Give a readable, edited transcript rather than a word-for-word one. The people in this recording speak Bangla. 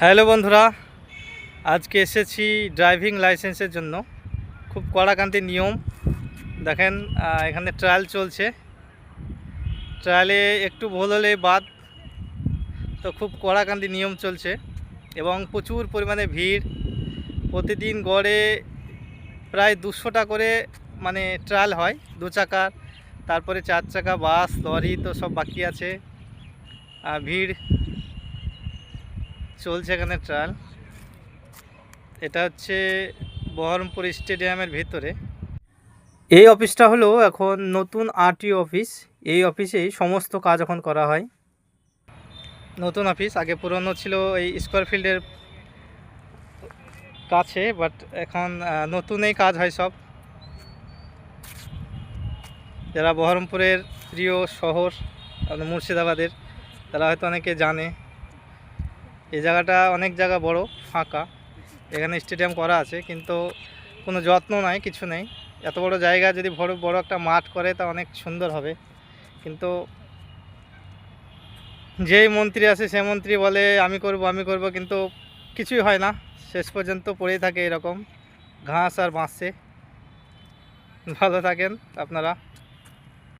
হ্যালো বন্ধুরা, আজকে এসেছি ড্রাইভিং লাইসেন্সের জন্য। খুব কড়াকান্তি নিয়ম। দেখেন এখানে ট্রায়াল চলছে। ট্রায়ালে একটু ভুল হলে বাদ, তো খুব কড়াকান্তি নিয়ম চলছে এবং প্রচুর পরিমাণে ভিড়। প্রতিদিন গড়ে প্রায় 200টা করে ট্রায়াল হয়, 2 চাকার, তারপরে 4 চাকা, বাস, লরি তো সব বাকি আছে। ভিড় চলছে এখানে ট্রায়াল। এটা হচ্ছে বহরমপুর স্টেডিয়ামের ভিতরে। এই অফিসটা হলো এখন নতুন আরটিও অফিস। এই অফিসেই সমস্ত কাজ এখন করা হয়। নতুন অফিস, আগে পুরনো ছিল এই স্কোয়ার ফিল্ডের কাছে, বাট এখন নতুনই কাজ হয় সব। যারা বহরমপুরের প্রিয় শহর মুর্শিদাবাদের, তারা হয়তো অনেকে জানে। এই জায়গাটা অনেক জায়গা বড় ফাঁকা, এখানে স্টেডিয়াম করা আছে কিন্তু কোনো যত্ন নাই, কিছু নেই। এত বড় জায়গা যদি বড় একটা মাঠ করে তা অনেক সুন্দর হবে, কিন্তু যেই মন্ত্রী আছে সে মন্ত্রী বলে আমি করব, কিন্তু কিছুই হয় না। শেষ পর্যন্ত পড়েই থাকে এরকম ঘাস আর বাঁচছে। ভালো থাকেন আপনারা।